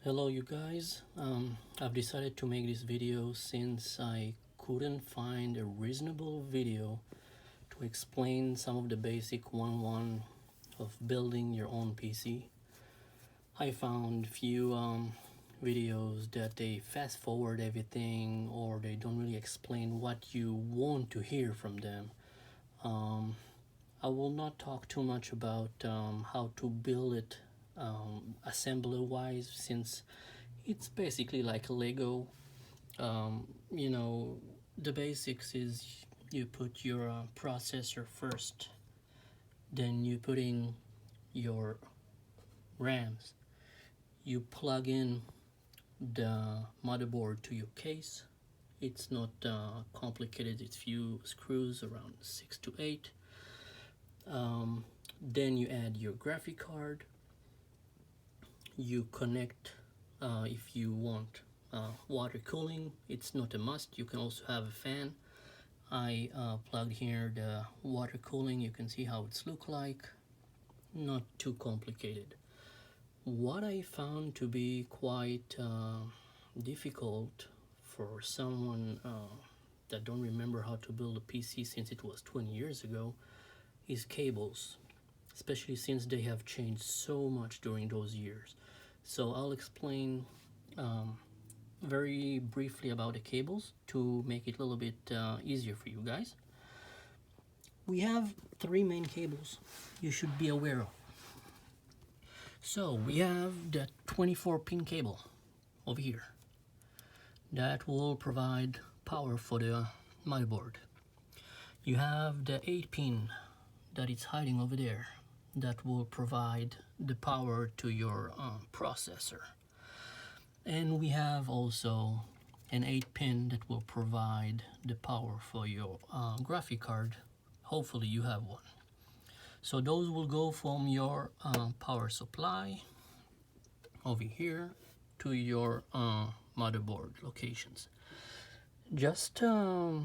Hello you guys, I've decided to make this video since I couldn't find a reasonable video to explain some of the basic 101 of building your own PC. I found few videos that they fast forward everything or they don't really explain what you want to hear from them. I will not talk too much about how to build it assembler wise, since it's basically like a Lego. You know, the basics is you put your processor first, then you put in your RAMs, you plug in the motherboard to your case. It's not complicated, it's few screws, around 6 to 8. Then you add your graphic card, you connect if you want water cooling. It's not a must, you can also have a fan. I plugged here the water cooling, you can see how it's look like, not too complicated. What I found to be quite difficult for someone that don't remember how to build a PC since it was 20 years ago is cables, especially since they have changed so much during those years. So I'll explain very briefly about the cables to make it a little bit easier for you guys. We have three main cables you should be aware of. So we have the 24-pin cable over here that will provide power for the motherboard. You have the 8-pin that is hiding over there that will provide the power to your processor. And we have also an 8-pin that will provide the power for your graphic card. Hopefully you have one. So those will go from your power supply over here to your motherboard locations. Just a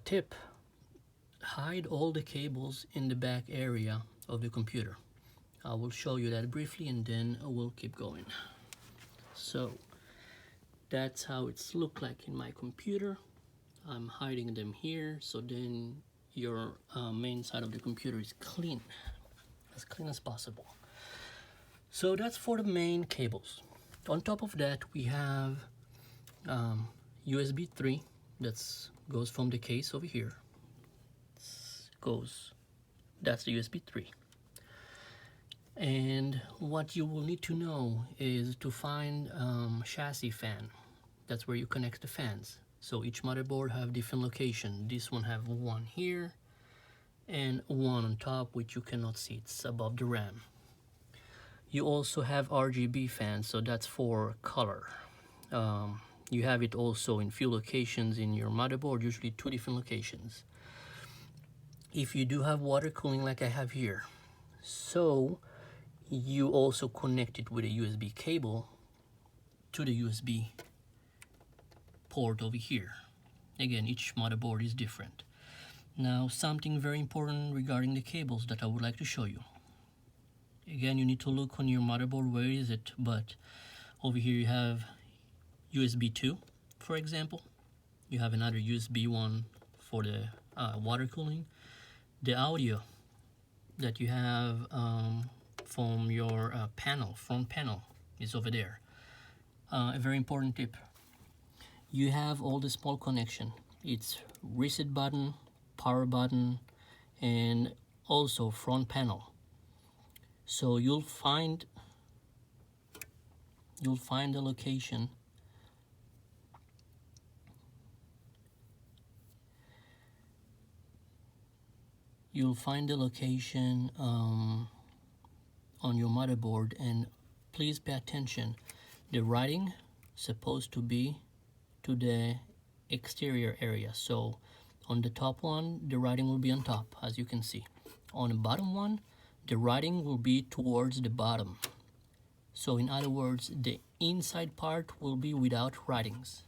tip: hide all the cables in the back area of the computer. I will show you that briefly and then we'll keep going. So that's how it's look like in my computer. I'm hiding them here, so then your main side of the computer is clean as possible. So that's for the main cables. On top of that, we have USB 3 that goes from the case over here. That's the USB 3. And what you will need to know is to find chassis fan. That's where you connect the fans. So each motherboard have different location. This one have one here and one on top, which you cannot see, it's above the RAM. You also have RGB fans, so that's for color. You have it also in few locations in your motherboard, usually 2 different locations. If you do have water cooling like I have here, so you also connect it with a USB cable to the USB port over here. Again, each motherboard is different. Now, something very important regarding the cables that I would like to show you. Again, you need to look on your motherboard, where is it, but over here you have USB 2, for example. You have another USB 1 for the water cooling. The audio that you have from your front panel is over there. A very important tip: you have all the small connection. It's reset button, power button, and also front panel. So you'll find the location on your motherboard, and please pay attention. The writing supposed to be to the exterior area. So on the top one, the writing will be on top, as you can see. On the bottom one, the writing will be towards the bottom. So in other words, the inside part will be without writings.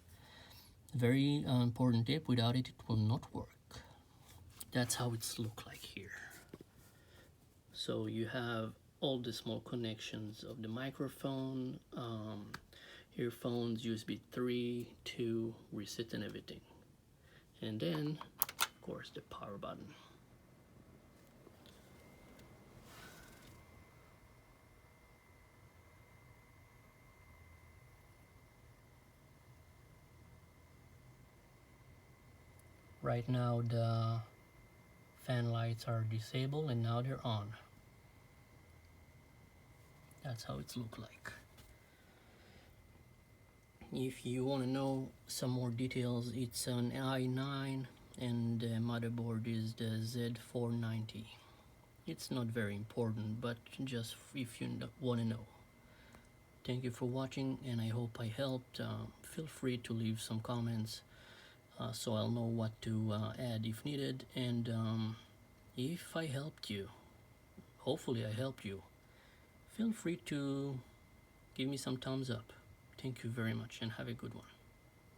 Very important tip: without it, it will not work. That's how it's look like here. So you have all the small connections of the microphone, earphones, USB 3, 2, reset and everything. And then, of course, the power button. Right now the fan lights are disabled and now they're on. That's how it's look like. If you want to know some more details, it's an i9 and the motherboard is the Z490. It's not very important, but just if you want to know. Thank you for watching, and I hope I helped. Feel free to leave some comments so I'll know what to add if needed, and if I helped you, hopefully I helped you, feel free to give me some thumbs up. Thank you very much and have a good one.